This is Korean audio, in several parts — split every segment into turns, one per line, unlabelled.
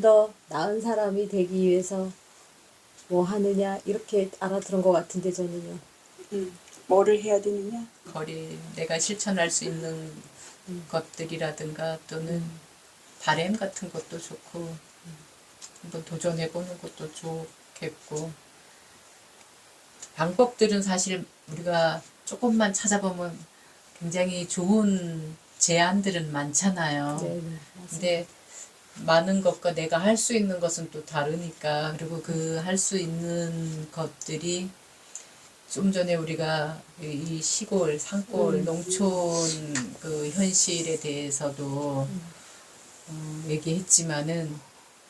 더 나은 사람이 되기 위해서 뭐 하느냐 이렇게 알아들은 것 같은데 저는요.
뭐를 해야 되느냐?
내가 실천할 수 있는 것들이라든가 또는 바램 같은 것도 좋고 한번 도전해보는 것도 좋겠고 방법들은 사실 우리가 조금만 찾아보면 굉장히 좋은 제안들은 많잖아요.
네, 맞습니다.
근데 많은 것과 내가 할 수 있는 것은 또 다르니까 그리고 그 할 수 있는 것들이 좀 전에 우리가 이 시골, 산골, 농촌 그 현실에 대해서도 얘기했지만은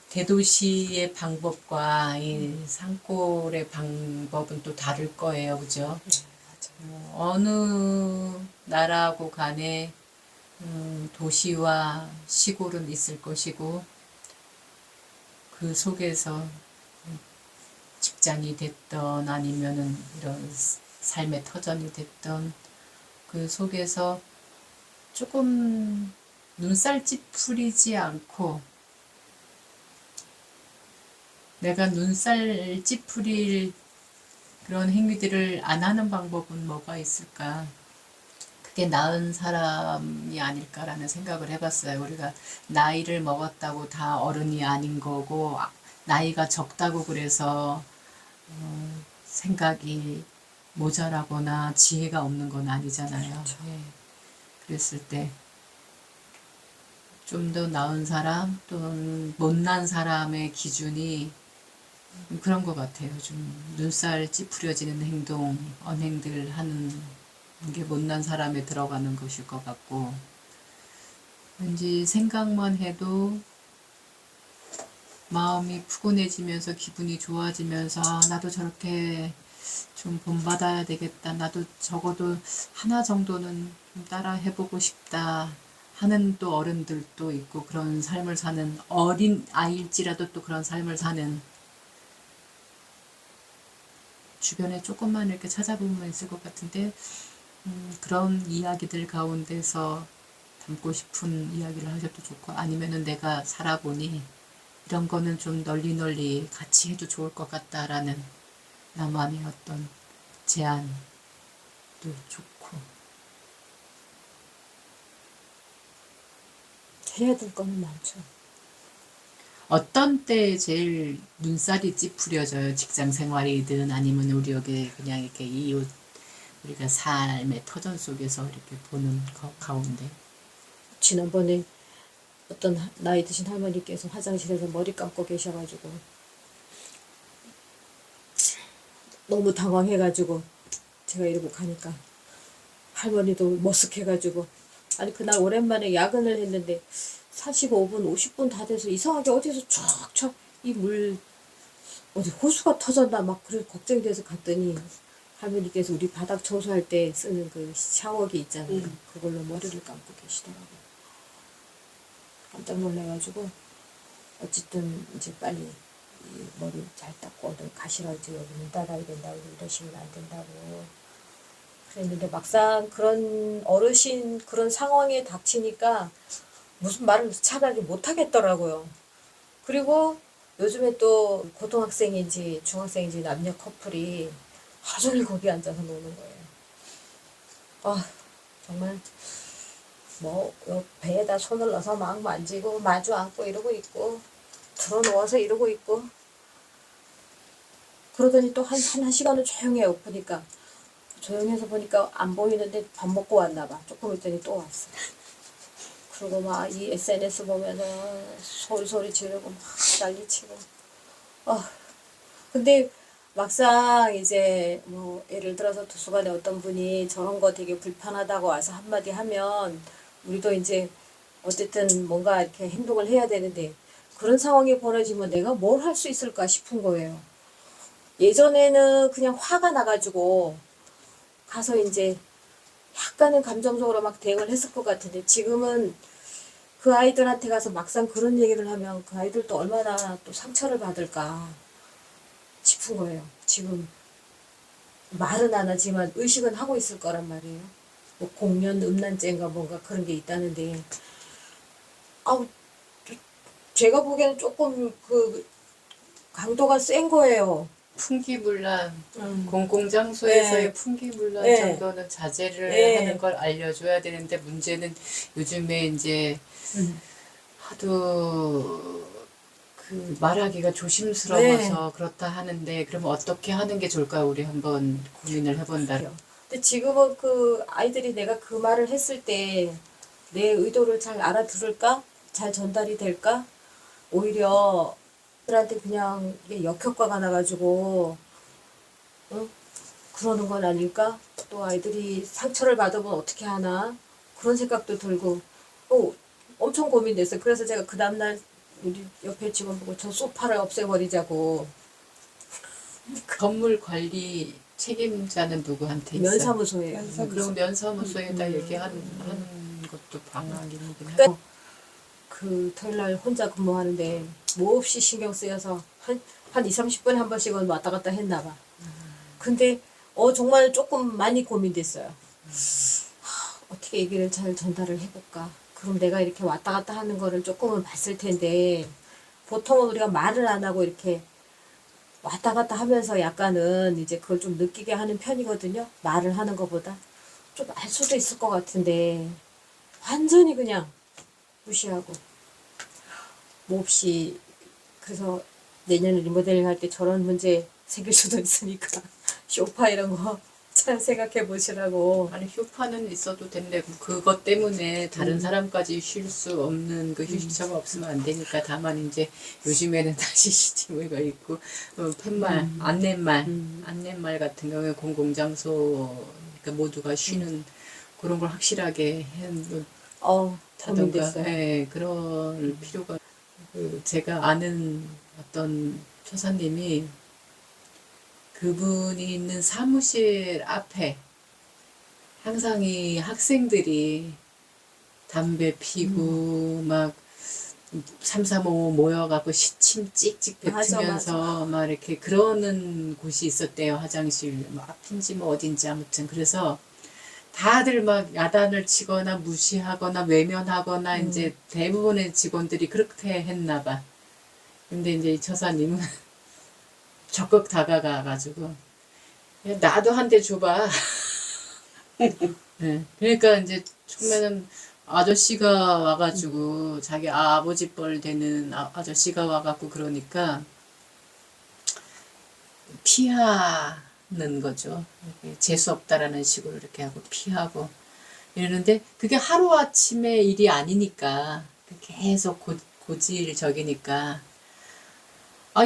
대도시의 방법과 이 산골의 방법은 또 다를 거예요, 그죠? 어느 나라고 간에 도시와 시골은 있을 것이고 그 속에서 직장이 됐던 아니면은 이런 삶의 터전이 됐던 그 속에서 조금 눈살 찌푸리지 않고 내가 눈살 찌푸릴 그런 행위들을 안 하는 방법은 뭐가 있을까? 그게 나은 사람이 아닐까라는 생각을 해봤어요. 우리가 나이를 먹었다고 다 어른이 아닌 거고 나이가 적다고 그래서 생각이 모자라거나 지혜가 없는 건 아니잖아요.
그렇죠.
예. 그랬을 때 좀 더 나은 사람 또는 못난 사람의 기준이 그런 것 같아요. 좀 눈살 찌푸려지는 행동, 언행들 하는 게 못난 사람에 들어가는 것일 것 같고 왠지 생각만 해도 마음이 푸근해지면서 기분이 좋아지면서 나도 저렇게 좀 본받아야 되겠다. 나도 적어도 하나 정도는 좀 따라 해보고 싶다. 하는 또 어른들도 있고 그런 삶을 사는 어린 아이일지라도 또 그런 삶을 사는 주변에 조금만 이렇게 찾아보면 있을 것 같은데 그런 이야기들 가운데서 담고 싶은 이야기를 하셔도 좋고 아니면은 내가 살아보니 이런 거는 좀 널리 같이 해도 좋을 것 같다라는 나만의 어떤 제안도 좋고
해야 될 거는 많죠.
어떤 때 제일 눈살이 찌푸려져요? 직장 생활이든 아니면 우리 여기 그냥 이렇게 이웃 우리가 삶의 터전 속에서 이렇게 보는 가운데
지난번에 어떤 나이 드신 할머니께서 화장실에서 머리 감고 계셔가지고 너무 당황해가지고 제가 이러고 가니까 할머니도 머쓱해가지고 아니 그날 오랜만에 야근을 했는데 45분 50분 다 돼서 이상하게 어디서 촥촥 이 물 어디 호수가 터졌나 막 그래 걱정이 돼서 갔더니 할머니께서 우리 바닥 청소할 때 쓰는 그 샤워기 있잖아요. 그걸로 머리를 감고 계시더라고요. 깜짝 놀래가지고 어쨌든 이제 빨리 이 머리 잘 닦고 어디 가시라지 여기 문 닫아야 된다고 이러시면 안 된다고 그랬는데 막상 그런 어르신 그런 상황에 닥치니까 무슨 말을 차라리 못 하겠더라고요. 그리고 요즘에 또 고등학생인지 중학생인지 남녀 커플이 하루 종일 거기 앉아서 노는 거예요. 아 정말 뭐 배에다 손을 넣어서 막 만지고 마주 앉고 이러고 있고 들어누워서 이러고 있고 그러더니 또 한 시간은 조용해요. 보니까 조용해서 보니까 안 보이는데 밥 먹고 왔나 봐. 조금 있더니 또 왔어. 그리고 막 이 SNS 보면서 소리 지르고 막 난리치고 근데 막상 이제 뭐 예를 들어서 도서관에 어떤 분이 저런 거 되게 불편하다고 와서 한마디 하면 우리도 이제 어쨌든 뭔가 이렇게 행동을 해야 되는데 그런 상황이 벌어지면 내가 뭘 할 수 있을까 싶은 거예요. 예전에는 그냥 화가 나가지고 가서 이제 약간은 감정적으로 막 대응을 했을 것 같은데 지금은 그 아이들한테 가서 막상 그런 얘기를 하면 그 아이들도 얼마나 또 상처를 받을까 싶은 거예요. 지금 말은 안 하지만 의식은 하고 있을 거란 말이에요. 뭐 공연 음란죄인가 뭔가 그런 게 있다는데 아우 제가 보기에는 조금 그 강도가 센 거예요.
풍기문란,
음.
공공장소에서의
네.
풍기문란
네.
정도는 자제를
네.
하는 걸 알려줘야 되는데 문제는 요즘에 이제 하도 그 말하기가 조심스러워서 그렇다 하는데 그러면 어떻게 하는 게 좋을까 우리 한번 고민을 해본다.
근데 지금은 그 아이들이 내가 그 말을 했을 때 내 의도를 잘 알아들을까? 잘 전달이 될까? 오히려 들한테 그냥 이게 역효과가 나가지고 그러는 건 아닐까? 또 아이들이 상처를 받으면 어떻게 하나? 그런 생각도 들고 엄청 고민됐어요. 그래서 제가 그 다음날 우리 옆에 직원 보고 저 소파를 없애버리자고.
건물 관리 책임자는 누구한테 있어요?
면사무소예요.
그럼 면사무소에다 얘기하는 것도 방안이긴
그러니까
하고.
그 토요일날 혼자 근무하는데 몹시 신경 쓰여서 한 2, 30분에 한 번씩은 왔다 갔다 했나 봐. 근데 정말 조금 많이 고민됐어요. 어떻게 얘기를 잘 전달을 해볼까? 그럼 내가 이렇게 왔다 갔다 하는 거를 조금은 봤을 텐데 보통은 우리가 말을 안 하고 이렇게 왔다 갔다 하면서 약간은 이제 그걸 좀 느끼게 하는 편이거든요. 말을 하는 것보다. 좀 알 수도 있을 것 같은데 완전히 그냥 무시하고 몹시. 그래서 내년에 리모델링 할 때 저런 문제 생길 수도 있으니까 쇼파 이런 거 잘 생각해 보시라고.
아니 휴파는 있어도 된대. 그것 때문에 다른 사람까지 쉴 수 없는 그 휴식처가 없으면 안 되니까. 다만 이제 요즘에는 다시 CCTV가 있고 팻말, 안내말 같은 경우에 공공장소 그러니까 모두가 쉬는 그런 걸 확실하게 하던가
고민됐어요.
그럴 필요가. 제가 아는 어떤 처사님이 그분이 있는 사무실 앞에 항상 이 학생들이 담배 피고 막 3, 4, 5 모여갖고 시침 찍찍 뱉으면서 막 이렇게 그러는 곳이 있었대요. 화장실 뭐 앞인지 뭐 어딘지 아무튼. 그래서 다들 막 야단을 치거나 무시하거나 외면하거나 이제 대부분의 직원들이 그렇게 했나 봐. 근데 이제 이 처사님은 적극 다가가가지고 나도 한 대 줘봐. 네. 그러니까 이제 처음에는 아저씨가 와가지고 자기 아버지 뻘 되는 아저씨가 와갖고 그러니까 피하는 거죠. 재수 없다라는 식으로 이렇게 하고 피하고 이러는데 그게 하루아침에 일이 아니니까 계속 고질적이니까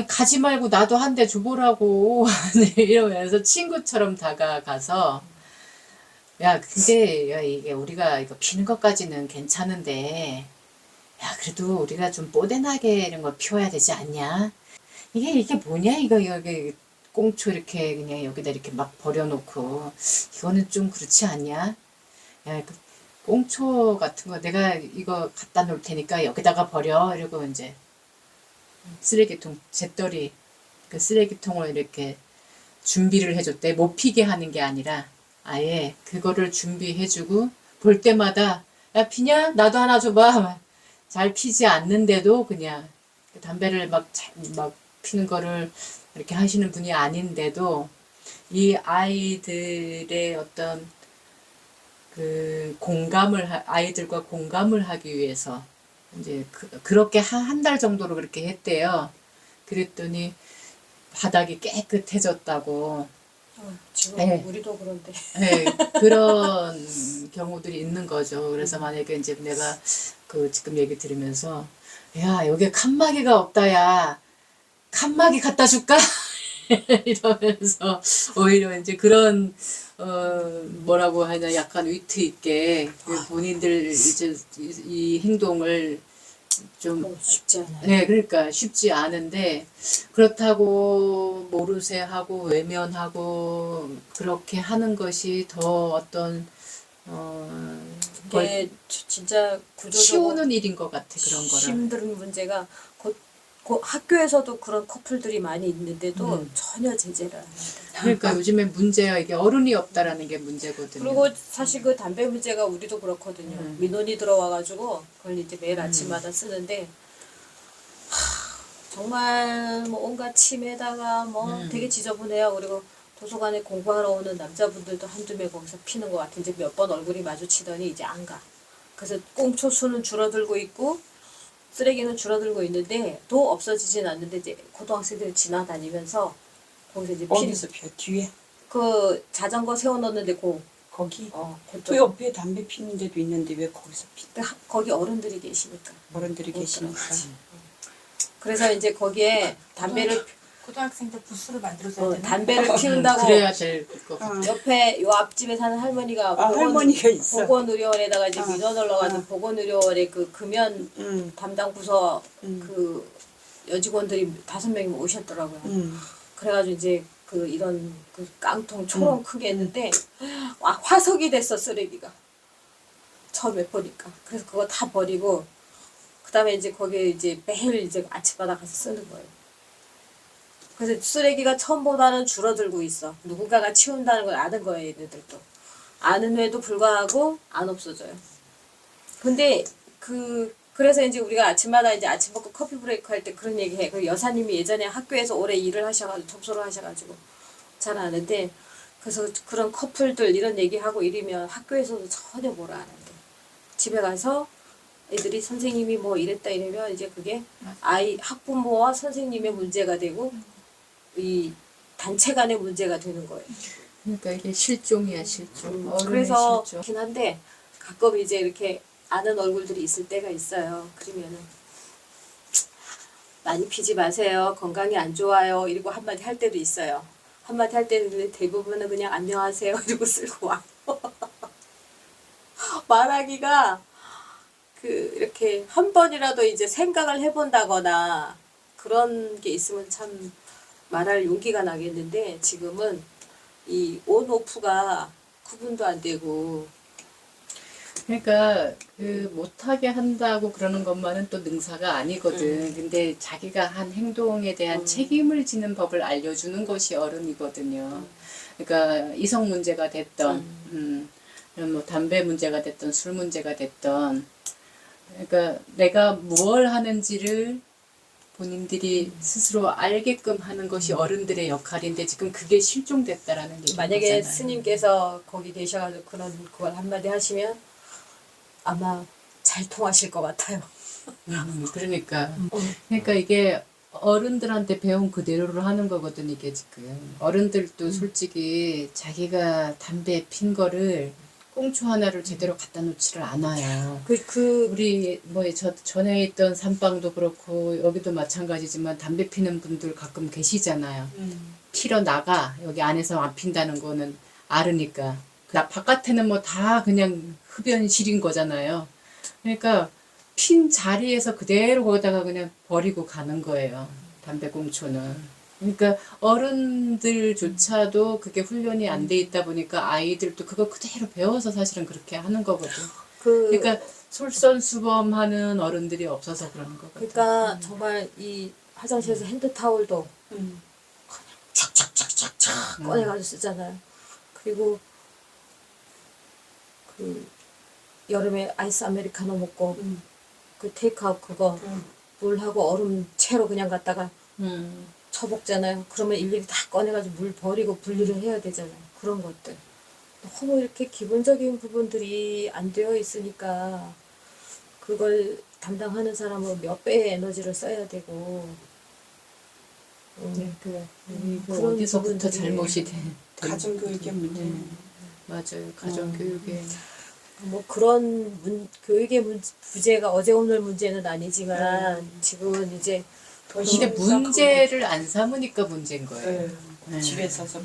가지 말고 나도 한 대 줘보라고 이러면서 친구처럼 다가가서 야 근데 야, 이게 우리가 이거 피는 것까지는 괜찮은데 야 그래도 우리가 좀 뽀대나게 이런 걸 피워야 되지 않냐? 이게 뭐냐 이거 여기 꽁초 이렇게 그냥 여기다 이렇게 막 버려놓고 이거는 좀 그렇지 않냐? 야 그 꽁초 같은 거 내가 이거 갖다 놓을 테니까 여기다가 버려 이러고 이제 쓰레기통 재떨이 그 쓰레기통을 이렇게 준비를 해줬대. 못 피게 하는 게 아니라 아예 그거를 준비해주고 볼 때마다 야 피냐? 나도 하나 줘봐. 잘 피지 않는데도 그냥 담배를 막 피는 거를 이렇게 하시는 분이 아닌데도 이 아이들의 어떤 그 아이들과 공감을 하기 위해서 이제 그렇게 한 달 정도로 그렇게 했대요. 그랬더니 바닥이 깨끗해졌다고.
지금
네.
우리도 그런데.
네, 그런 경우들이 있는 거죠. 그래서 만약에 이제 내가 그 지금 얘기 들으면서 야 여기 칸막이가 없다 야 칸막이 갖다 줄까? 이러면서 오히려 이제 그런 뭐라고 하냐 약간 위트 있게 본인들 이제 이 행동을 좀
쉽지 않아요.
네, 그러니까 쉽지 않은데 그렇다고 모르쇠 하고 외면하고 그렇게 하는 것이 더 어떤
이게 진짜 구조적으로
키우는 일인 것 같아 그런 거를.
힘든 문제가 학교에서도 그런 커플들이 많이 있는데도 전혀 제재를 안 합니다.
그러니까 요즘에 문제가 이게 어른이 없다라는 게 문제거든요.
그리고 사실 그 담배 문제가 우리도 그렇거든요. 민원이 들어와가지고 그걸 이제 매일 아침마다 쓰는데 정말 뭐 온갖 침에다가 뭐 되게 지저분해요. 그리고 도서관에 공부하러 오는 남자분들도 한두 명 거기서 피는 것 같은데 몇 번 얼굴이 마주치더니 이제 안 가. 그래서 꽁초 수는 줄어들고 있고 쓰레기는 줄어들고 있는데 또 없어지진 않는데 이제 고등학생들이 지나다니면서 거기서 이제
어디서 피워? 뒤에?
그 자전거 세워놓는데
거기?
그쪽.
그 옆에 담배 피는 데도 있는데 왜 거기서 피?
거기 어른들이 계시니까.
어른들이
못
계시니까.
들어가지. 그래서 이제 거기에 담배를
고등학생들 부스를 만들어줘야 되나?
담배를 피운다고
그래야 될 것 같아.
옆에 요 앞집에 사는 할머니가
할머니가 있어.
보건의료원에다가 이제 민원 올라가서 보건의료원에 그 금연
응.
담당 부서
음.
그 여직원들이 5명이 오셨더라고요.
응.
그래가지고 이제 그 이런 그 깡통 초롱 크게 했는데 화석이 됐어 쓰레기가 처음에 보니까. 그래서 그거 다 버리고 그다음에 이제 거기에 이제 매일 이제 아침마다 가서 쓰는 거예요. 그래서 쓰레기가 처음보다는 줄어들고 있어. 누군가가 치운다는 걸 아는 거예요, 얘네들도. 아는데도 불구하고 안 없어져요. 근데 그래서 이제 우리가 아침마다 이제 아침 먹고 커피 브레이크 할 때 그런 얘기 해. 그 여사님이 예전에 학교에서 오래 일을 하셔가지고 접수를 하셔가지고 잘 아는데 그래서 그런 커플들 이런 얘기하고 이러면 학교에서도 전혀 뭐라 안 한대. 집에 가서 애들이 선생님이 뭐 이랬다 이러면 이제 그게 학부모와 선생님의 문제가 되고 이 단체 간의 문제가 되는 거예요.
그러니까 이게 실종이야 실종. 어른의
그래서
실종.
그렇긴 한데 가끔 이제 이렇게 아는 얼굴들이 있을 때가 있어요. 그러면은 많이 피지 마세요. 건강이 안 좋아요. 이러고 한마디 할 때도 있어요. 한마디 할 때는 대부분은 그냥 안녕하세요. 이러고 쓸고 와. 말하기가 이렇게 한 번이라도 이제 생각을 해본다거나 그런 게 있으면 참 말할 용기가 나겠는데 지금은 이 온 오프가 구분도 안 되고
그러니까 그 못하게 한다고 그러는 것만은 또 능사가 아니거든. 근데 자기가 한 행동에 대한 책임을 지는 법을 알려주는 것이 어른이거든요. 그러니까 이성 문제가 됐던, 뭐 담배 문제가 됐던, 술 문제가 됐던, 그러니까 내가 무엇을 하는지를 본인들이 스스로 알게끔 하는 것이 어른들의 역할인데 지금 그게 실종됐다라는 게
만약에
거잖아요.
스님께서 거기 계셔가지고 그걸 한마디 하시면 아마 잘 통하실 것 같아요.
그러니까 이게 어른들한테 배운 그대로를 하는 거거든 이게 지금. 어른들도 솔직히 자기가 담배 핀 거를 꽁초 하나를 제대로 갖다 놓지를 않아요. 우리 전에 있던 산방도 그렇고 여기도 마찬가지지만 담배 피는 분들 가끔 계시잖아요. 피러 나가 여기 안에서 안 핀다는 거는 알으니까. 바깥에는 뭐 다 그냥 흡연실인 거잖아요. 그러니까 핀 자리에서 그대로 거기다가 그냥 버리고 가는 거예요. 담배꽁초는. 그러니까 어른들조차도 그게 훈련이 안 돼 있다 보니까 아이들도 그거 그대로 배워서 사실은 그렇게 하는 거거든. 그러니까 솔선수범하는 어른들이 없어서 그러는 거거든.
그러니까 정말 이 화장실에서 핸드타올도 그냥 촥촥촥촥촥 꺼내가지고 쓰잖아요. 그리고 여름에 아이스 아메리카노 먹고 그 테이크아웃 그거 물하고 얼음 채로 그냥 갖다가 쳐먹잖아요. 그러면 일일이 다 꺼내가지고 물 버리고 분리를 해야 되잖아요. 그런 것들. 너무 이렇게 기본적인 부분들이 안 되어 있으니까 그걸 담당하는 사람은 몇 배의 에너지를 써야 되고
그런 어디서부터
부분들이
잘못이
가정교육의 문제.
맞아요. 가정교육에.
뭐 그런 교육의 부재가 어제 오늘 문제는 아니지만 지금은 이제
근데 문제를 안 삼으니까 문제인 거예요.
집에서부터.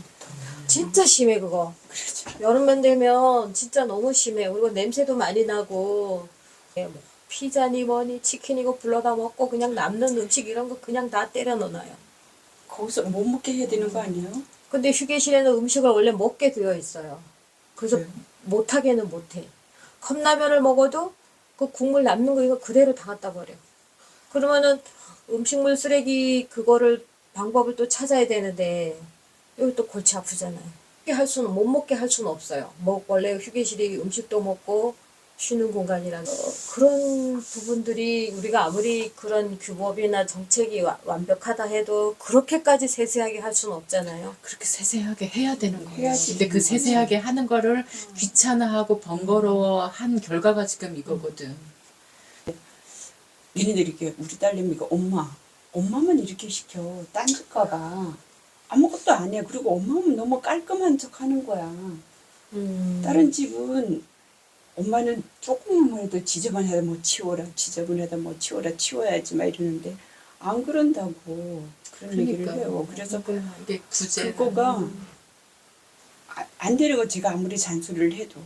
진짜 심해 그거.
그렇죠.
여름만 되면 진짜 너무 심해. 그리고 냄새도 많이 나고 뭐 피자니 뭐니 치킨이고 불러다 먹고 그냥 남는 음식 이런 거 그냥 다 때려 넣어놔요.
거기서 못 먹게 해야 되는 거 아니에요?
근데 휴게실에는 음식을 원래 먹게 되어 있어요. 그래서
네.
못하게는 못해. 컵라면을 먹어도 그 국물 남는 거 이거 그대로 다 갖다 버려. 그러면은 음식물 쓰레기 그거를 방법을 또 찾아야 되는데 여기 또 골치 아프잖아요. 못 먹게 할 수는 없어요. 뭐 원래 휴게실이 음식도 먹고 쉬는 공간이란 그런 부분들이 우리가 아무리 그런 규범이나 정책이 완벽하다 해도 그렇게까지 세세하게 할 수는 없잖아요.
그렇게 세세하게 해야 되는 거예요.
해야지.
근데 그 세세하게 하는 거를 귀찮아하고 번거로워한 결과가 지금 이거거든.
얘네들이 이렇게 우리 딸내미가 엄마만 이렇게 시켜 딴질까봐 아무것도 안 해. 그리고 엄마는 너무 깔끔한 척 하는 거야. 다른 집은 엄마는 조금만 해도 지저분하다 뭐 치워라, 지저분하다 뭐 치워야지 막 이러는데 안 그런다고 그런 얘기를 해요. 그래서
이게 구제.
그거가 안 되는 거. 제가 아무리 잔소리를 해도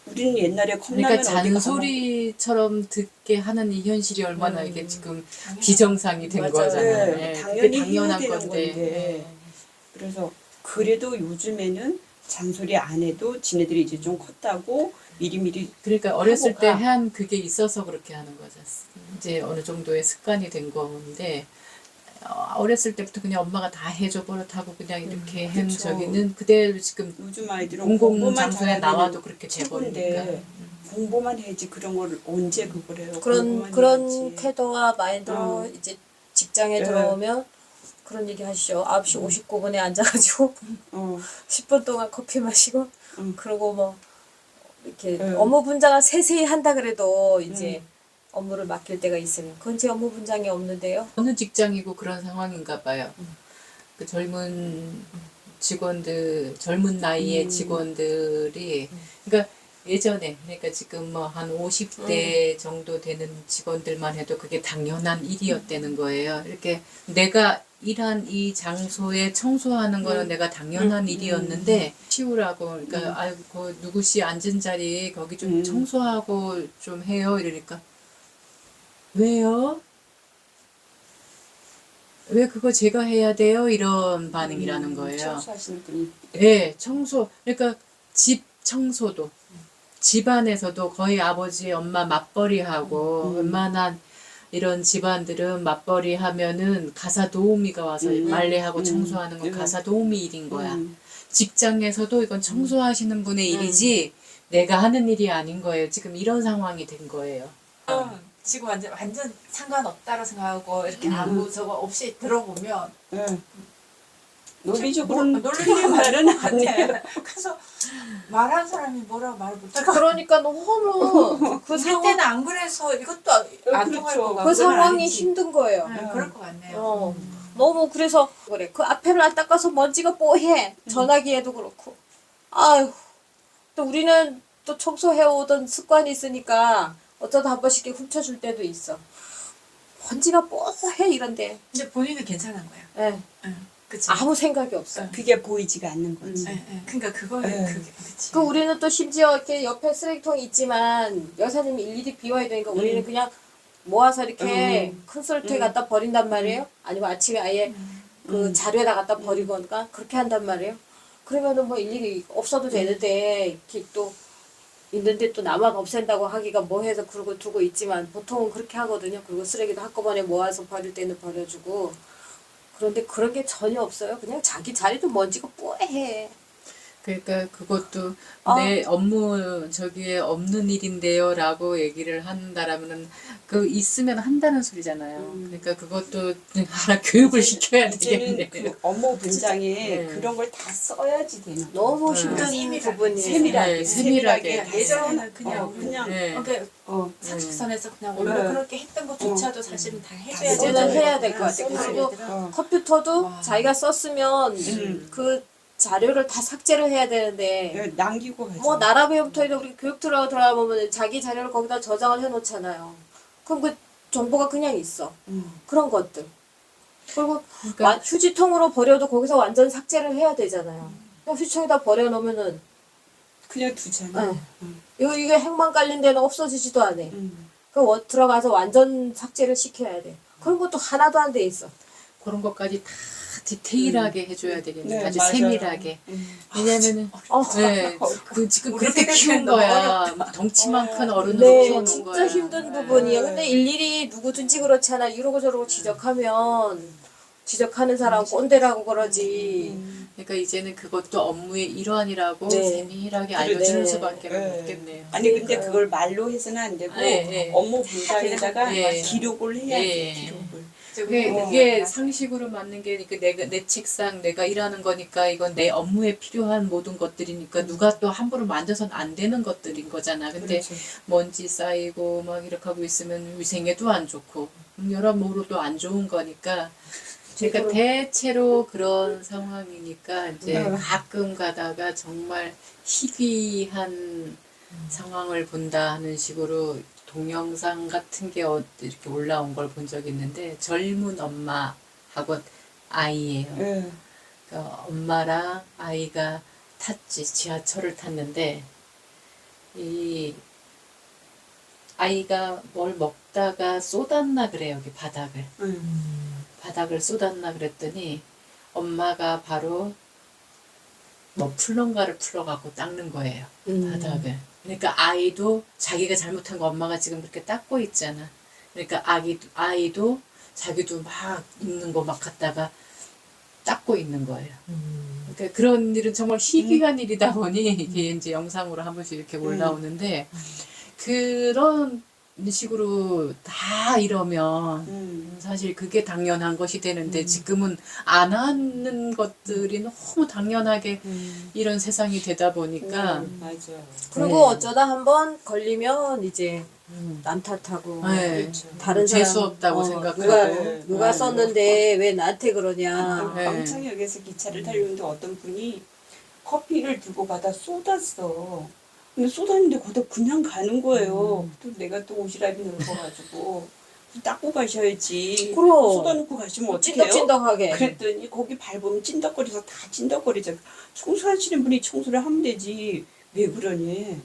우리는 옛날에 컵라면
그러니까 잔소리처럼 듣게 하는 이 현실이 얼마나 이게 지금 비정상이 된
맞아요.
거잖아요.
네,
네,
당연히
그게 당연한
해야 되는
건데.
건데. 그래서 그래도 요즘에는 잔소리 안 해도 지네들이 이제 좀 컸다고 미리미리
그러니까 어렸을 때
하고 가.
한 그게 있어서 그렇게 하는 거죠. 이제 어느 정도의 습관이 된 건데 어렸을 때부터 그냥 엄마가 다 해줘 버릇하고 그냥 이렇게 한
그쵸.
저기는 그대로 지금
요즘 아이들은
공공
공부만
장소에
잘하면
나와도 그렇게
최고인데
돼버리니까.
공부만 해야지 그런 걸 언제 그걸 해요.
그런
공부만 해야지.
태도와 마인드로 이제 직장에
네.
들어오면 그런 얘기 하시죠. 9시 59분에 앉아가지고
어,
10분 동안 커피 마시고 그러고 뭐 이렇게
네.
업무 분장을 세세히 한다 그래도 이제 업무를 맡길 때가 있으면 그건 제 업무 분장이 없는데요.
어느 직장이고 그런 상황인가 봐요. 그 젊은 나이의 직원들이, 그러니까 예전에, 그러니까 지금 뭐 한 50대 정도 되는 직원들만 해도 그게 당연한 일이었다는 거예요. 이렇게 내가 일한 이 장소에 청소하는 거는 내가 당연한 일이었는데, 치우라고, 그러니까, 아이고, 그 누구씨 앉은 자리 거기 좀 청소하고 좀 해요. 이러니까, 왜요? 왜 그거 제가 해야 돼요? 이런 반응이라는 거예요.
청소하시는 분이
네, 청소. 그러니까 집 청소도. 집안에서도 거의 아버지, 엄마 맞벌이하고 웬만한 이런 집안들은 맞벌이 하면은 가사 도우미가 와서 말레하고 청소하는 건 가사 도우미 일인 거야. 직장에서도 이건 청소하시는 분의 일이지 내가 하는 일이 아닌 거예요. 지금 이런 상황이 된 거예요.
지금 완전 상관없다고 생각하고 이렇게 아무 저거 없이 들어보면
논리적으로는
논리적으로
틀린 말은
같아.
아니에요.
그래서 말한 사람이 뭐라고 말을 못할까.
그러니까 너무 그
우리
상황
때는 안 그래서 이것도 안 통할
그렇죠.
거고
그 상황이 힘든 거예요.
그럴 것 같네요.
너무 그래서 그래. 그 앞에를 안 닦아서 먼지가 뽀해. 전화기에도 그렇고. 아유. 또 우리는 또 청소해오던 습관이 있으니까 어쩌다 한 번씩 이렇게 훔쳐줄 때도 있어. 먼지가 뽀해 이런데.
근데 본인은 괜찮은 거야.
예.
그치.
아무 생각이 없어.
그게 보이지가 않는 거지.
그러니까 그거는
네.
그게 그치.
그 우리는 또 심지어 이렇게 옆에 쓰레기통이 있지만 여사님이 일일이 비워야 되니까 우리는 그냥 모아서 이렇게 큰 썰통에 갖다 버린단 말이에요. 아니면 아침에 아예 그 자료에다 갖다 버리거나 그렇게 한단 말이에요. 그러면은 뭐 일일이 없어도 되는데 이렇게 또 있는데 또 나만 없앤다고 하기가 뭐해서 그러고 두고 있지만 보통은 그렇게 하거든요. 그리고 쓰레기도 한꺼번에 모아서 버릴 때는 버려주고. 그런데 그런 게 전혀 없어요. 그냥 자기 자리도 먼지가 뽀해.
그러니까 그것도
아.
내 업무 저기에 없는 일인데요 라고 얘기를 한다라면은 그 있으면 한다는 소리잖아요. 그러니까 그것도 하나 교육을 시켜야
이제는
되겠네요.
그 업무 분장에
네.
그런 걸 다 써야지 되는 거야.
너무 힘든
세밀하게,
부분이
세밀하게,
네, 세밀하게.
예전에는 그냥
그냥
네.
그러니까 상식선에서 그냥 원래 그렇게 했던 것조차도 사실은 다 해줘야
이제는
되잖아요.
해야 될 것 같아요.
써놔야
그리고
되더라.
컴퓨터도
와.
자기가 썼으면 그 자료를 다 삭제를 해야 되는데
남기고 가죠.
뭐 나라배움부터 우리 교육 들어가보면 자기 자료를 거기다 저장을 해놓잖아요. 그럼 그 정보가 그냥 있어. 그런 것들. 그리고
그러니까
휴지통으로 버려도 거기서 완전 삭제를 해야 되잖아요. 그냥 휴지통에다 버려놓으면은
그냥 두잖아.
이게 핵만 깔린 데는 없어지지도 않아. 그 들어가서 완전 삭제를 시켜야 돼. 그런 것도 하나도 안 돼 있어.
그런 것까지 다 디테일하게 해줘야 되겠네.
네,
아주
맞아요.
세밀하게. 왜냐면은 네, 그 지금
우리
그렇게
세대는
키운
너무
거야. 덩치만 큰 어른으로
네,
키우는
진짜
거야.
힘든 부분이에요. 근데 일일이 누구든지 그렇잖아. 이러고 저러고 지적하면 지적하는 사람 꼰대라고 그러지.
그러니까 이제는 그것도 업무의 일환이라고
네.
세밀하게 알려주는
그렇죠.
수밖에
네.
없겠네요.
아니 근데 그걸 말로 해서는 안 되고
네.
업무 분장에다가
네.
기록을 해야 돼.
네.
기록을.
그게 상식으로 맞는 게 그러니까 내 책상 내가 일하는 거니까 이건 내 업무에 필요한 모든 것들이니까 누가 또 함부로 만져서는 안 되는 것들인 거잖아. 근데
그렇죠.
먼지 쌓이고 막 이렇게 하고 있으면 위생에도 안 좋고 여러모로도 안 좋은 거니까 그러니까 대체로 그런 상황이니까 이제 가끔 가다가 정말 희귀한 상황을 본다 하는 식으로 동영상 같은 게 이렇게 올라온 걸 본 적이 있는데 젊은 엄마하고 아이예요.
네.
그러니까 엄마랑 아이가 지하철을 탔는데 이 아이가 뭘 먹다가 쏟았나 그래요. 여기 바닥을. 바닥을 쏟았나 그랬더니 엄마가 바로 뭐 플런가를 풀어갖고 닦는 거예요. 바닥을. 그러니까 아이도 자기가 잘못한 거 엄마가 지금 그렇게 닦고 있잖아. 그러니까 아이도 자기도 막 있는 거 막 갖다가 닦고 있는 거예요. 그러니까 그런 일은 정말 희귀한 일이다 보니 이게 이제 영상으로 한 번씩 이렇게 올라오는데 그런 식으로 다 이러면 사실 그게 당연한 것이 되는데 지금은 안 하는 것들이 너무 당연하게 이런 세상이 되다 보니까
맞아.
그리고
네.
어쩌다 한번 걸리면 이제 남 탓하고
네.
그렇죠.
다른 사람
재수 없다고 생각하고.
누가
맞아.
썼는데 왜 나한테 그러냐.
네.
광창역에서 기차를 타려는데 어떤 분이 커피를 들고 가다 쏟았어. 근데 쏟았는데 거기다 그냥 가는 거예요. 또 내가 또 옷이라비 늙어가지고 닦고 가셔야지.
그럼.
쏟아놓고 가시면 어떡해요?
찐덕찐덕하게.
그랬더니 거기 밟으면 찐덕거려서 다 찐덕거리잖아. 청소하시는 분이 청소를 하면 되지. 왜 그러니?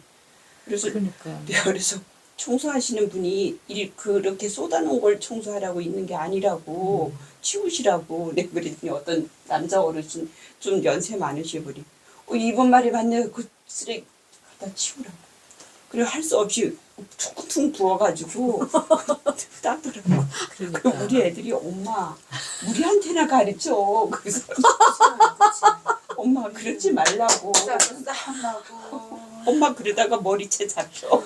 그래서
그러니까
내가 그래서 청소하시는 분이 그렇게 쏟아놓은 걸 청소하라고 있는 게 아니라고 치우시라고 내가 그랬더니 어떤 남자 어르신 좀 연세 많으신 분이 이번 말이 맞네. 그 쓰레기 갖다 치우라고. 그래 할 수 없이 퉁퉁 부어가지고 닦더라고.
그러니까
그 우리 애들이 엄마 우리한테나 가르쳐. 그래서 엄마 그러지 말라고.
싸움나고.
엄마 그러다가 머리채 잡혀.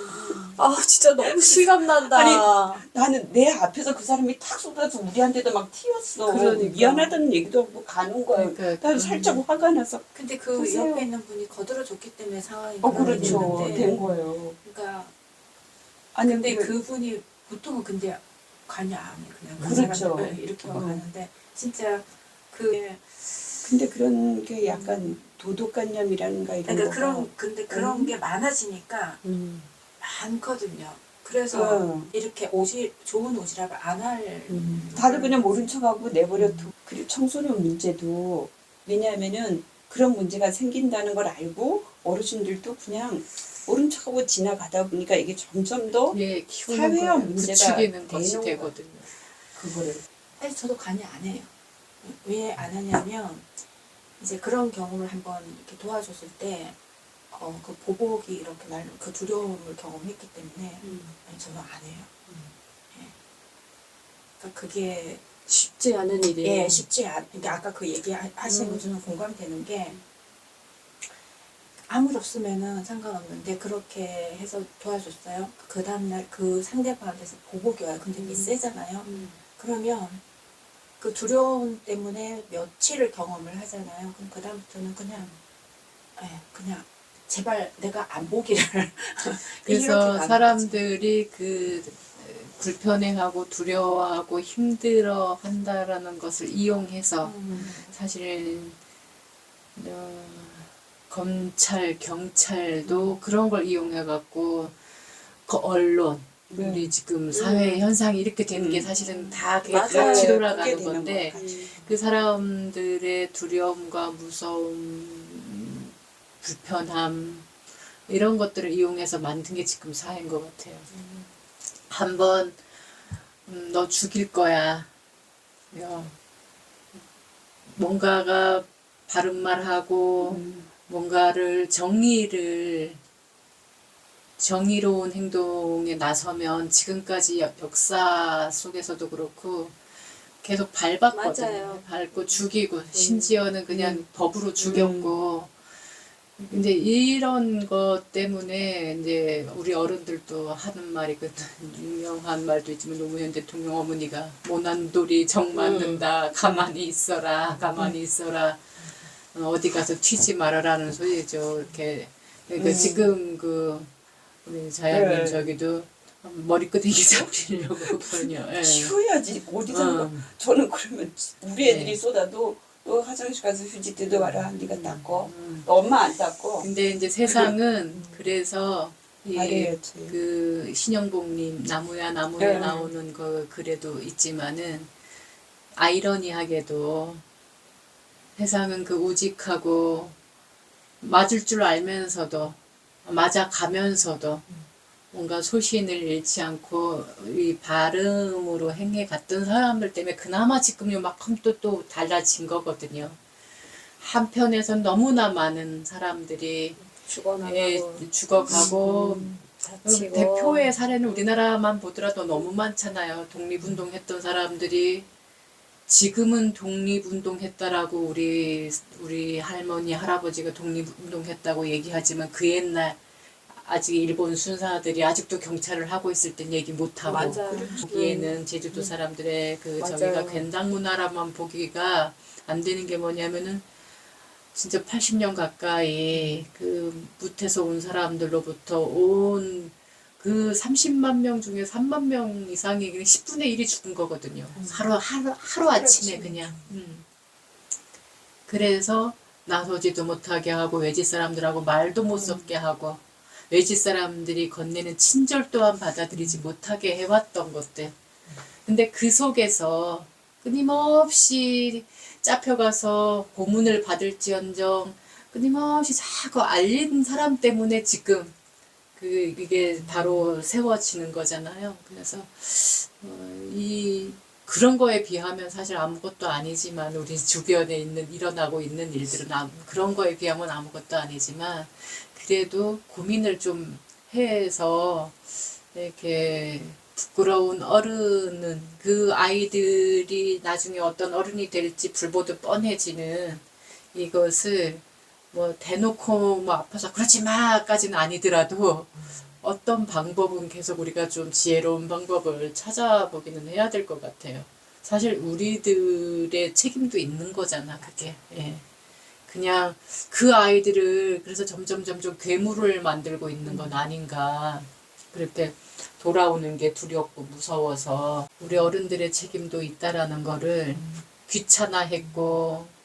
아 진짜 너무 실감난다.
아니, 나는 내 앞에서 그 사람이 탁 쏟아서 우리한테도 막 튀었어.
그러니까.
미안하다는 얘기도 없고 가는 거야.
그러니까
난 살짝 화가 나서.
근데 그
보세요.
옆에 있는 분이 거들어줬기 때문에 상황이
그렇죠.
그랬는데,
된 거예요.
그러니까
아니,
근데 그분이 보통은 근데 가냐 안 해. 그냥 그
그렇죠.
사람들 이렇게 가는데 진짜 그
근데 그런 게 약간 도덕관념이라는가 이런
그러니까
거가.
근데 그런 게 많아지니까
음.
많거든요. 그래서
응.
이렇게 좋은 옷이라고 안 할.
다들 그냥 모른 척하고 내버려 두고. 그리고 청소년 문제도 왜냐하면은 그런 문제가 생긴다는 걸 알고 어르신들도 그냥 모른 척하고 지나가다 보니까 이게 점점 더
예, 키우는
사회화
거를
문제가
부추기는 것이
되는
되거든요.
그거를.
사실 저도 간이 안 해요. 왜 안 하냐면 이제 그런 경험을 한번 이렇게 도와줬을 때 그 보복이 이렇게 그 두려움을 경험했기 때문에 아니 저는 안 해요. 예. 그러니까 그게
쉽지 않은 일이에요.
예 쉽지 않. 그러니까 아까 그 얘기하시는 거 저는 공감되는 게 아무리 없으면은 상관없는데 그렇게 해서 도와줬어요. 그 다음날 그 상대방한테서 보복이 와요. 근데 이게 세잖아요. 그러면 그 두려움 때문에 며칠을 경험을 하잖아요. 그럼 그 다음부터는 그냥 제발 내가 안 보기를. 이렇게
그래서
가는
사람들이 그 불편해하고 두려워하고 힘들어 한다라는 것을 이용해서
거지.
사실 검찰, 경찰도 그런 걸 이용해 갖고 그 언론 우리 지금 사회 현상이 이렇게 되는 게 사실은 다 그게
맞아요.
같이
그게
돌아가는
되는
건데
것 같아요.
그 사람들의 두려움과 무서움, 불편함 이런 것들을 이용해서 만든 게 지금 사회인 것 같아요. 한번 너 죽일 거야. 야, 뭔가가 바른 말하고 뭔가를 정의로운 행동에 나서면 지금까지 역사 속에서도 그렇고 계속 밟았거든요.
맞아요.
밟고 죽이고 심지어는 그냥 법으로 죽였고 이제 이런 것 때문에 이제 우리 어른들도 하는 말이 그 유명한 말도 있지만 노무현 대통령 어머니가 모난돌이 정 맞는다. 가만히 있어라. 가만히 있어라. 어디 가서 튀지 말아라는 소리죠. 이렇게 그러니까 지금 그 우리 자연인
네.
저기도 머리끄댕이 잡으려고 그러거든요. 예.
치워야지 어디서 저는 그러면 우리 애들이
네.
쏟아도 너 화장실 가서 휴지 뜯어와라 네가 닦어 너 엄마 안 닦어
근데 이제 세상은 그래서 이
말해야지.
그 신영복님 나무야 나무에
네.
나오는 거 글에도 있지만은 아이러니하게도 세상은 그 우직하고 맞을 줄 알면서도 맞아가면서도 뭔가 소신을 잃지 않고 이 발음으로 행해 갔던 사람들 때문에 그나마 지금 요만큼 또 달라진 거거든요. 한편에선 너무나 많은 사람들이
죽어나가고
죽어가고
다치고
대표의 사례는 우리나라만 보더라도 너무 많잖아요. 독립운동했던 사람들이 지금은 독립운동했다라고 우리 할머니 할아버지가 독립운동했다고 얘기하지만 그 옛날 아직 일본 순사들이 아직도 경찰을 하고 있을 땐 얘기 못하고
맞아요.
보기에는 제주도 사람들의 그
맞아요.
저기가 괜당 문화라만 보기가 안 되는 게 뭐냐면은 진짜 80년 가까이 그 무태서 온 사람들로부터 온 그 30만 명 중에 3만 명 이상이 그냥 10분의 1이 죽은 거거든요. 하루 아침에 그냥. 그래서 나서지도 못하게 하고 외지 사람들하고 말도 못 섞게 하고 외지 사람들이 건네는 친절 또한 받아들이지 못하게 해왔던 것들. 근데 그 속에서 끊임없이 잡혀가서 고문을 받을지언정 끊임없이 자꾸 알린 사람 때문에 지금 이게 바로 세워지는 거잖아요. 그래서 그런 거에 비하면 사실 아무것도 아니지만 우리 주변에 일어나고 있는 일들은 그런 거에 비하면 아무것도 아니지만 그래도 고민을 좀 해서 이렇게 부끄러운 어른은 그 아이들이 나중에 어떤 어른이 될지 불보듯 뻔해지는 이것을 뭐 대놓고 뭐 아파서 그러지 마까지는 아니더라도 어떤 방법은 계속 우리가 좀 지혜로운 방법을 찾아보기는 해야 될 것 같아요. 사실 우리들의 책임도 있는 거잖아, 그게. 예. 그냥 그 아이들을 그래서 점점 괴물을 만들고 있는 건 아닌가. 그렇게 돌아오는 게 두렵고 무서워서 우리 어른들의 책임도 있다라는 거를 귀찮아했고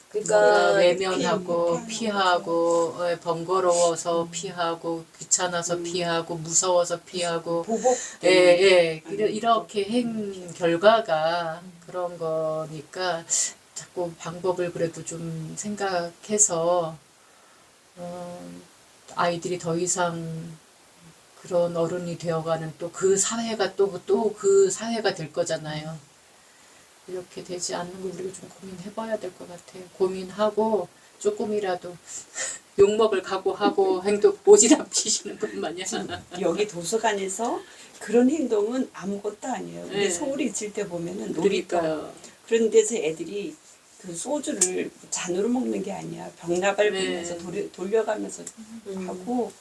그러니까
외면하고 피하고 번거로워서 피하고 귀찮아서 피하고 무서워서 피하고
보복
이렇게 행 결과가 그런 거니까 자꾸 방법을 그래도 좀 생각해서 아이들이 더 이상 그런 어른이 되어가는 또 그 사회가 또 그 사회가 될 거잖아요. 이렇게 되지 않는 걸 우리가 좀 고민해봐야 될 것 같아요. 고민하고 조금이라도 욕먹을 각오하고 행동 오지랖 피시는 것 마냥.
여기 도서관에서 그런 행동은 아무것도 아니에요. 근데
네.
서울에 있을 때 보면은 놀이터
그러니까요.
그런 데서 애들이 그 소주를 잔으로 먹는 게 아니야. 병나발 불면서 돌려가면서 하고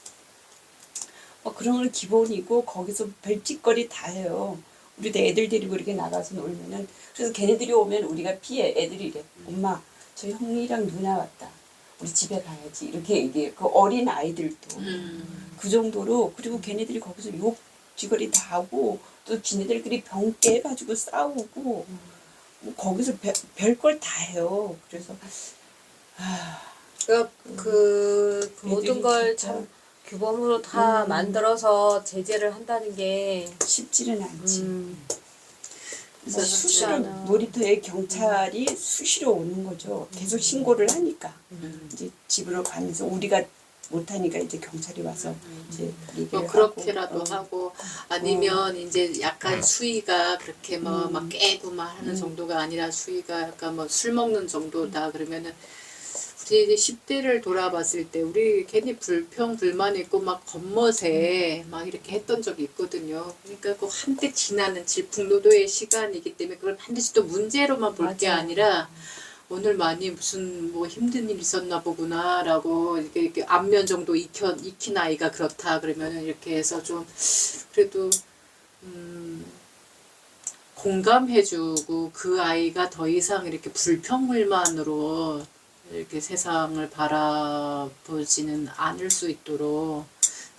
그런 건 기본이고 거기서 별짓거리 다 해요. 우리도 애들 데리고 이렇게 나가서 놀면은 그래서 걔네들이 오면 우리가 피해. 애들이 이래. 엄마 저 형이랑 누나 왔다. 우리 집에 가야지. 이렇게 얘기해. 그 어린 아이들도 그 정도로 그리고 걔네들이 거기서 욕 쥐거리 다 하고 또 지네들끼리 병 깨가지고 싸우고 뭐 거기서 별걸 다 해요. 그래서
그러니까 그 모든 걸
진짜
참 규범으로 다 만들어서 제재를 한다는 게
쉽지는 않지. 그래서
쉽지
수시로
않아.
놀이터에 경찰이 수시로 오는 거죠. 계속 신고를 하니까 이제 집으로 가면서 우리가 못하니까 이제 경찰이 와서 이제 얘기를
뭐 그렇게라도
하고,
하고 아니면 이제 약간 수위가 그렇게 뭐 막 깨고 막 하는 정도가 아니라 수위가 약간 뭐 술 먹는 정도다 그러면은 이제 10대를 돌아봤을 때 우리 괜히 불평 불만 있고 막 겉멋에 막 이렇게 했던 적이 있거든요. 그러니까 그 한때 지나는 질풍노도의 시간이기 때문에 그걸 반드시 또 문제로만 볼 게
맞아요.
아니라 오늘 많이 무슨 뭐 힘든 일 있었나 보구나라고 이렇게 안면 정도 익힌 아이가 그렇다 그러면은 이렇게 해서 좀 그래도 공감해주고 그 아이가 더 이상 이렇게 불평불만으로 이렇게 세상을 바라보지는 않을 수 있도록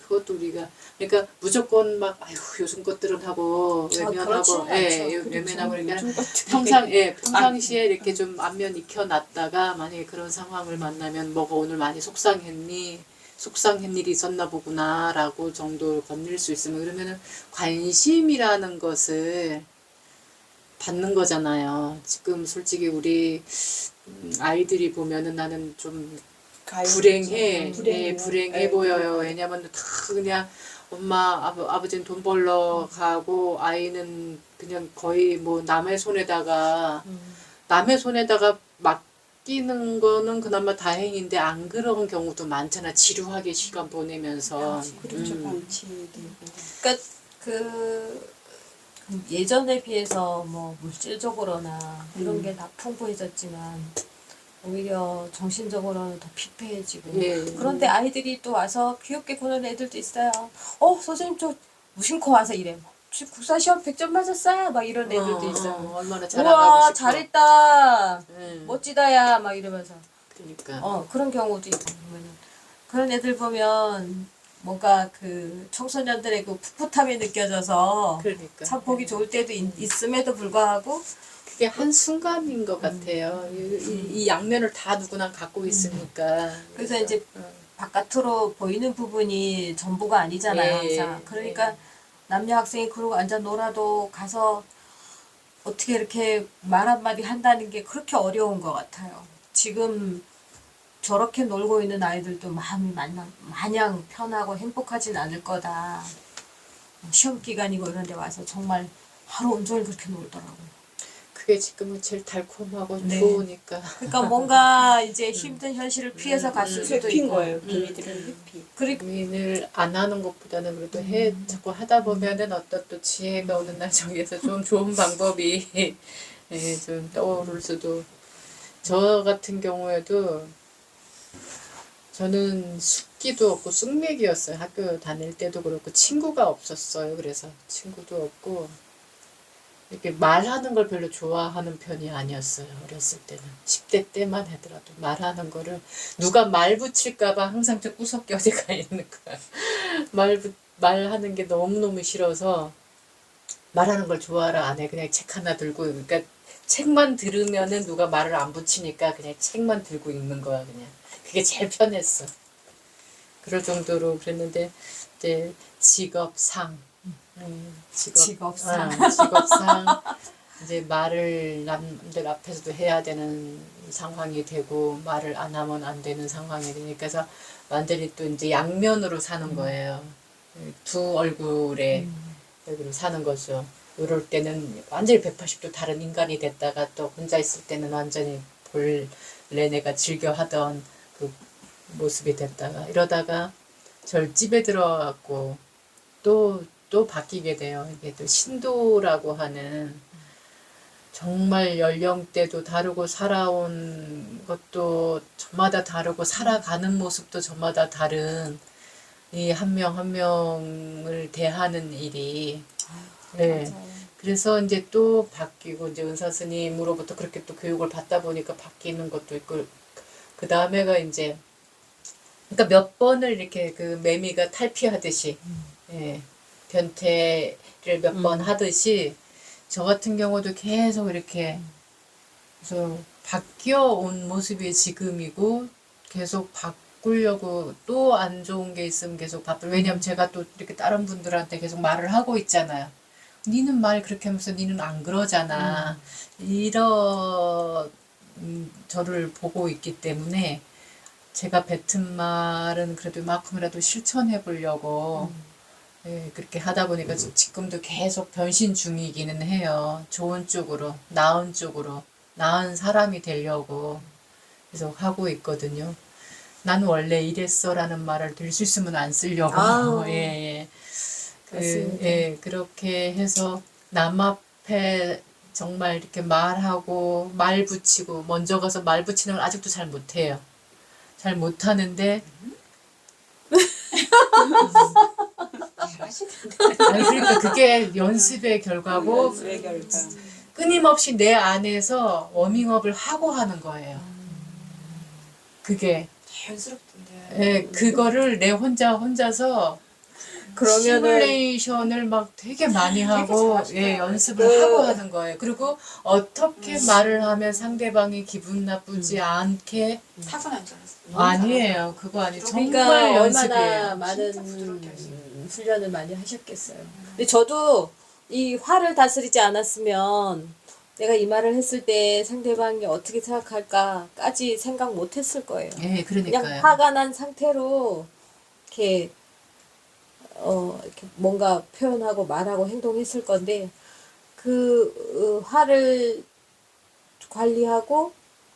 그것도 우리가 그러니까 무조건 막 아유 요즘 것들은 하고 외면하고
그렇지는 않죠.
외면하고 그러니까
요즘 같은
평상시에 이렇게 좀 안면 익혀놨다가 만약에 그런 상황을 만나면 뭐가 오늘 많이 속상했니? 속상한 일이 있었나 보구나라고 정도를 건릴 수 있으면 그러면은 관심이라는 것을 받는 거잖아요. 지금 솔직히 우리 아이들이 보면은 나는 좀 불행해, 불행해 보여요. 왜냐면 다 그냥 엄마, 아버지는 돈 벌러 가고 아이는 그냥 거의 뭐 남의 손에다가 맡기는 거는 그나마 다행인데 안 그런 경우도 많잖아. 지루하게 시간 보내면서.
그렇죠. 방치되고.
그러니까 그 예전에 비해서 뭐 물질적으로나 이런 게 다 풍부해졌지만 오히려 정신적으로는 더 피폐해지고
예.
그런데 아이들이 또 와서 귀엽게 구는 애들도 있어요. 선생님 저 무심코 와서 이래. 국사 시험 100점 맞았어요. 막 이런 애들도 있어요.
얼마나 잘하고
우와
싶어.
잘했다.
예.
멋지다야 막 이러면서
그러니까.
그런 경우도 있고 보면은 그런 애들 보면 뭔가 그 청소년들의 그 풋풋함이 느껴져서
그러니까.
참 보기 좋을 때도 있음에도 불구하고
그게 한 순간인 것 같아요. 이 양면을 다 누구나 갖고 있으니까.
그래서 이제 바깥으로 보이는 부분이 전부가 아니잖아요.
예,
항상. 그러니까 남녀 학생이 그러고 앉아 놀아도 가서 어떻게 이렇게 말 한마디 한다는 게 그렇게 어려운 것 같아요. 지금 저렇게 놀고 있는 아이들도 마음이 마냥 편하고 행복하진 않을 거다. 시험 기간이고 이런 데 와서 정말 하루 온종일 그렇게 놀더라고요.
그게 지금은 제일 달콤하고
네.
좋으니까.
그러니까 뭔가 이제 힘든 현실을 피해서 갔을 수도
회피인
있고.
거예요. 걔네들은 회피.
그리고
고민을 안 하는 것보다는 그래도 자꾸 하다 보면은 어떤 또 지혜가 오는 날 정해서 좀 좋은 방법이 예, 좀 떠오를 수도. 저 같은 경우에도 저는 숙기도 없고 숙맥이었어요. 학교 다닐 때도 그렇고 친구가 없었어요. 그래서 친구도 없고 이렇게 말하는 걸 별로 좋아하는 편이 아니었어요. 어렸을 때는. 10대 때만 하더라도 말하는 거를 누가 말 붙일까봐 항상 좀 구석에 어디 가 있는 거야. 말하는 게 너무너무 싫어서 말하는 걸 좋아하라 안 해. 그냥 책 하나 들고 그러니까 책만 들으면은 누가 말을 안 붙이니까 그냥 책만 들고 읽는 거야 그냥. 그게 제일 편했어. 그럴 정도로 그랬는데 이제 직업상 직업상 이제 말을 남들 앞에서도 해야 되는 상황이 되고 말을 안 하면 안 되는 상황이 되니까 그래서 완전히 또 이제 양면으로 사는 거예요. 두 얼굴에 여기로 사는 거죠. 이럴 때는 완전히 180도 다른 인간이 됐다가 또 혼자 있을 때는 완전히 본래 내가 즐겨 하던 그 모습이 됐다가 이러다가 절집에 들어갔고 또 바뀌게 돼요. 이게 또 신도라고 하는 정말 연령대도 다르고 살아온 것도 저마다 다르고 살아가는 모습도 저마다 다른 이 한 명 한 명을 대하는 일이 네. 그래서 이제 또 바뀌고 이제 은사 스님으로부터 그렇게 또 교육을 받다 보니까 바뀌는 것도 있고 그 다음에가 이제 그러니까 몇 번을 이렇게 그 매미가 탈피하듯이 예, 변태를 몇 번 하듯이 저 같은 경우도 계속 이렇게 그래서 바뀌어 온 모습이 지금이고 계속 바꾸려고 또 안 좋은 게 있으면 계속 바쁠 왜냐면 제가 또 이렇게 다른 분들한테 계속 말을 하고 있잖아요. 니는 말 그렇게 하면서 니는 안 그러잖아. 이런 저를 보고 있기 때문에 제가 뱉은 말은 그래도 이만큼이라도 실천해 보려고 예, 그렇게 하다 보니까 지금도 계속 변신 중이기는 해요. 좋은 쪽으로, 나은 쪽으로, 나은 사람이 되려고. 계속 하고 있거든요. 난 원래 이랬어라는 말을 될 수 있으면 안 쓰려고.
아,
예, 예.
맞습니다.
예, 그렇게 해서 남 앞에 정말 이렇게 말하고 말 붙이고 먼저 가서 말 붙이는 걸 아직도 잘 못해요. 잘 못하는데 아니 그러니까 그게 연습의 결과고
연습의 결과.
끊임없이 내 안에서 워밍업을 하고 하는 거예요. 그게
자연스럽던데.
예, 그거를 내 혼자서
그러면은
시뮬레이션을 막 되게 많이 하고
잘하시더라고요.
예, 연습을
그-
하고 하는 거예요. 그리고 어떻게 말을 하면 상대방이 기분 나쁘지 않게
타고난 줄 알았어요. 너무
아니에요. 그거 아니에요.
그러니까
정말
얼마나
연습이에요.
많은
진짜 부드럽게 하시네.
훈련을 많이 하셨겠어요. 근데 저도 이 화를 다스리지 않았으면 내가 이 말을 했을 때 상대방이 어떻게 생각할까까지 생각 못 했을 거예요.
예,
그냥
그러니까요.
화가 난 상태로 이렇게 이렇게 뭔가 표현하고 말하고 행동했을 건데 그 화를 관리하고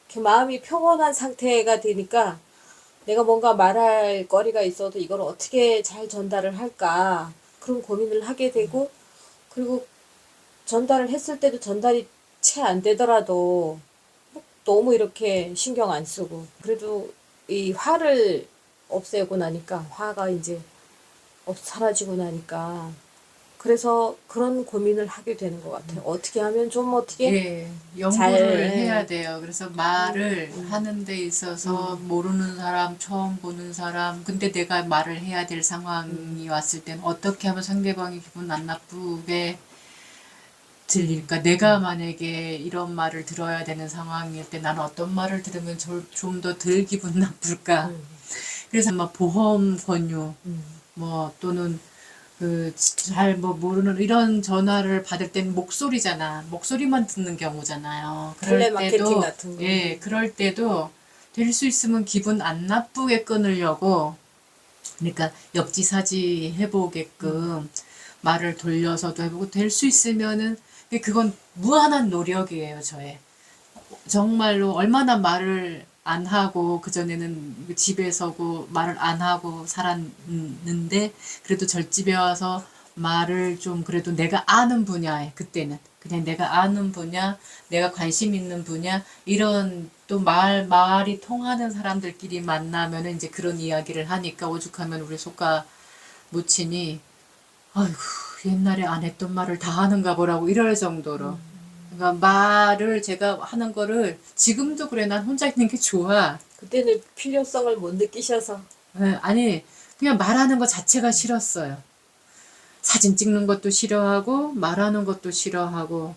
이렇게 마음이 평온한 상태가 되니까 내가 뭔가 말할 거리가 있어도 이걸 어떻게 잘 전달을 할까 그런 고민을 하게 되고 그리고 전달을 했을 때도 전달이 채 안 되더라도 너무 이렇게 신경 안 쓰고 그래도 이 화를 없애고 나니까 화가 이제 사라지고 나니까 그래서 그런 고민을 하게 되는 것 같아요. 어떻게 하면 좀 어떻게
예, 연구를
잘-
해야 돼요. 그래서 말을 하는 데 있어서 모르는 사람, 처음 보는 사람, 근데 내가 말을 해야 될 상황이 왔을 땐 어떻게 하면 상대방이 기분 안 나쁘게 들릴까? 내가 만약에 이런 말을 들어야 되는 상황일 때 나는 어떤 말을 들으면 좀 더 덜 기분 나쁠까? 그래서 막 보험 권유, 뭐 또는 그 잘 뭐 모르는 이런 전화를 받을 때는 목소리잖아. 목소리만 듣는 경우잖아요. 그럴
텔레마케팅
때도
같은 거.
예, 그럴 때도 될 수 있으면 기분 안 나쁘게 끊으려고 그러니까 역지사지 해보게끔 말을 돌려서도 해보고 될 수 있으면은 근데 그건 무한한 노력이에요, 저의. 정말로 얼마나 말을 안 하고 그전에는 집에서고 말을 안 하고 살았는데 그래도 절집에 와서 말을 좀 그래도 내가 아는 분야에 그때는 그냥 내가 아는 분야, 내가 관심 있는 분야 이런 또 말이 통하는 사람들끼리 만나면은 이제 그런 이야기를 하니까 오죽하면 우리 소가 모친이 아이고 옛날에 안 했던 말을 다 하는가 보라고 이럴 정도로 그러니까 말을 제가 하는 거를 지금도 그래 난 혼자 있는 게 좋아.
그때는 필요성을 못 느끼셔서
예, 아니 그냥 말하는 것 자체가 싫었어요. 사진 찍는 것도 싫어하고 말하는 것도 싫어하고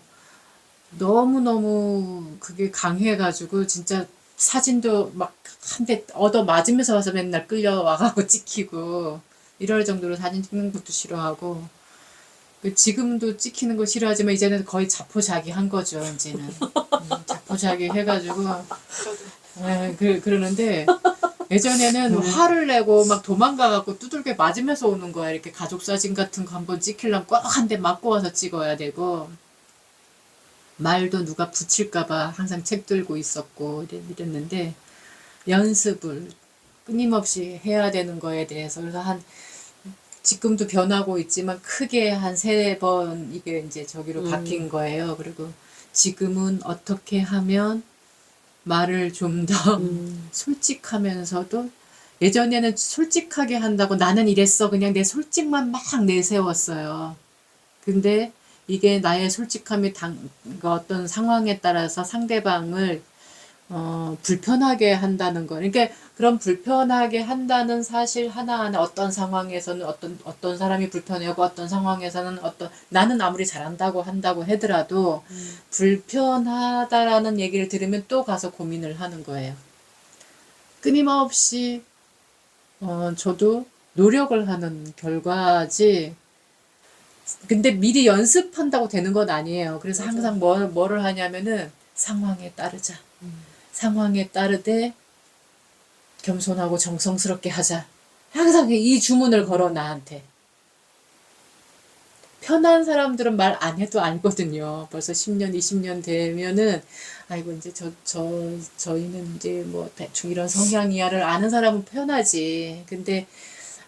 너무너무 그게 강해가지고 진짜 사진도 막 한 대 얻어 맞으면서 와서 맨날 끌려와가고 찍히고 이럴 정도로 사진 찍는 것도 싫어하고 지금도 찍히는 거 싫어하지만 이제는 거의 자포자기한 거죠. 이제는 자포자기 해가지고 그러는데 예전에는 화를 내고 막 도망가갖고 두들겨 맞으면서 오는 거야. 이렇게 가족 사진 같은 거 한번 찍히려면 꼭 한 대 맞고 와서 찍어야 되고 말도 누가 붙일까봐 항상 책 들고 있었고 이랬는데 연습을 끊임없이 해야 되는 거에 대해서 그래서 지금도 변하고 있지만 크게 한 3번 이게 이제 저기로 바뀐 거예요. 그리고 지금은 어떻게 하면 말을 좀 더 솔직하면서도 예전에는 솔직하게 한다고 나는 이랬어 그냥 내 솔직만 막 내세웠어요. 근데 이게 나의 솔직함이 어떤 상황에 따라서 상대방을 불편하게 한다는 거. 그러니까 그런 불편하게 한다는 사실 하나하나 어떤 상황에서는 어떤 사람이 불편해하고 어떤 상황에서는 나는 아무리 잘한다고 한다고 하더라도 불편하다라는 얘기를 들으면 또 가서 고민을 하는 거예요. 끊임없이 저도 노력을 하는 결과지. 근데 미리 연습한다고 되는 건 아니에요. 그래서 항상 뭐를 하냐면은 상황에 따르자. 상황에 따르되 겸손하고 정성스럽게 하자. 항상 이 주문을 걸어 나한테. 편한 사람들은 말 안 해도 알거든요. 벌써 10년, 20년 되면은, 아이고, 이제 저희는 이제 뭐 대충 이런 성향이야를 아는 사람은 편하지. 근데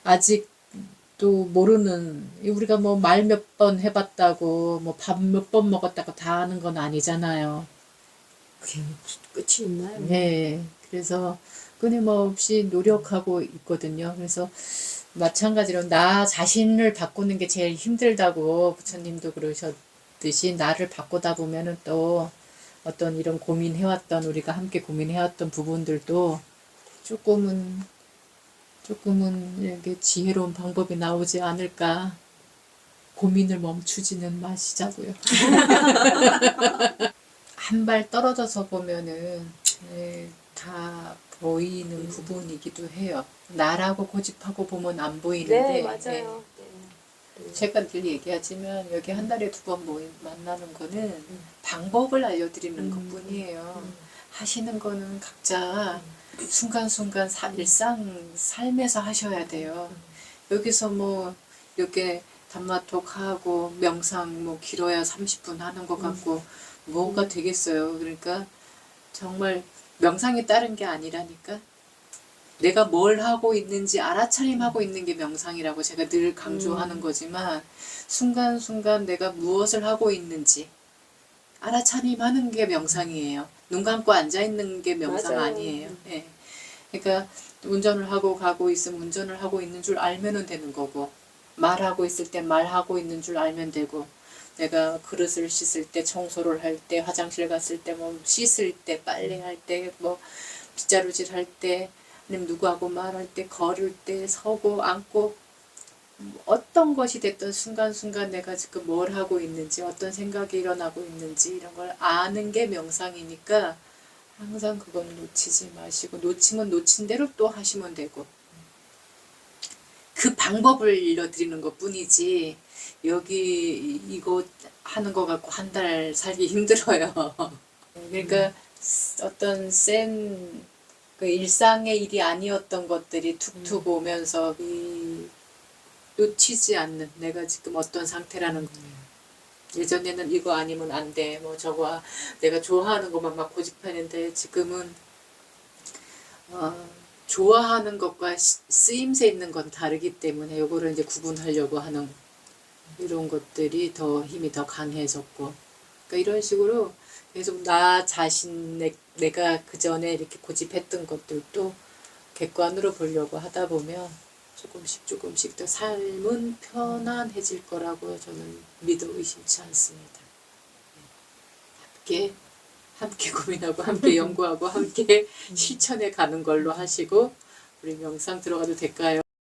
아직도 모르는, 우리가 뭐 말 몇 번 해봤다고, 뭐 밥 몇 번 먹었다고 다 아는 건 아니잖아요.
그게 끝이 있나요?
네. 그래서 끊임없이 노력하고 있거든요. 그래서 마찬가지로 나 자신을 바꾸는 게 제일 힘들다고 부처님도 그러셨듯이 나를 바꾸다 보면은 또 어떤 이런 고민해왔던 우리가 함께 고민해왔던 부분들도 조금은 이렇게 지혜로운 방법이 나오지 않을까. 고민을 멈추지는 마시자고요. 한 발 떨어져서 보면은 다 보이는 부분이기도 해요. 나라고 고집하고 보면 안 보이는데
네, 맞아요.
제가 늘 얘기하지만 여기 한 달에 2번 만나는 거는 방법을 알려드리는 것뿐이에요. 하시는 거는 각자 순간순간 일상 삶에서 하셔야 돼요. 여기서 뭐 이렇게 담마톡 하고 명상 뭐 길어야 30분 하는 것 같고 뭐가 되겠어요. 그러니까 정말 명상에 따른 게 아니라니까. 내가 뭘 하고 있는지 알아차림하고 있는 게 명상이라고 제가 늘 강조하는 거지만 순간순간 내가 무엇을 하고 있는지 알아차림하는 게 명상이에요. 눈 감고 앉아있는 게 명상
맞아요.
아니에요. 예. 그러니까 운전을 하고 가고 있으면 운전을 하고 있는 줄 알면 되는 거고 말하고 있을 때 말하고 있는 줄 알면 되고 내가 그릇을 씻을 때 청소를 할 때 화장실 갔을 때 뭐 씻을 때 빨래할 때 뭐 빗자루질 할 때 아니면 누구하고 말할 때 걸을 때 서고 앉고 어떤 것이 됐든 순간순간 내가 지금 뭘 하고 있는지 어떤 생각이 일어나고 있는지 이런 걸 아는 게 명상이니까 항상 그건 놓치지 마시고 놓치면 놓친 대로 또 하시면 되고 그 방법을 알려드리는 것 뿐이지 여기 이거 하는 거 갖고 한 달 살기 힘들어요. 그러니까 어떤 그 일상의 일이 아니었던 것들이 툭툭 오면서 놓치지 않는 내가 지금 어떤 상태라는 거예요. 예전에는 이거 아니면 안 돼. 뭐 저거 내가 좋아하는 것만 막 고집하는데 지금은 좋아하는 것과 쓰임새 있는 건 다르기 때문에 요거를 이제 구분하려고 하는 이런 것들이 더 힘이 더 강해졌고 그러니까 이런 식으로 계속 나 자신 내가 그 전에 이렇게 고집했던 것들도 객관으로 보려고 하다 보면 조금씩 더 삶은 편안해질 거라고 저는 믿어 의심치 않습니다. 함께 고민하고 함께 연구하고 함께 실천해 가는 걸로 하시고 우리 명상 들어가도 될까요?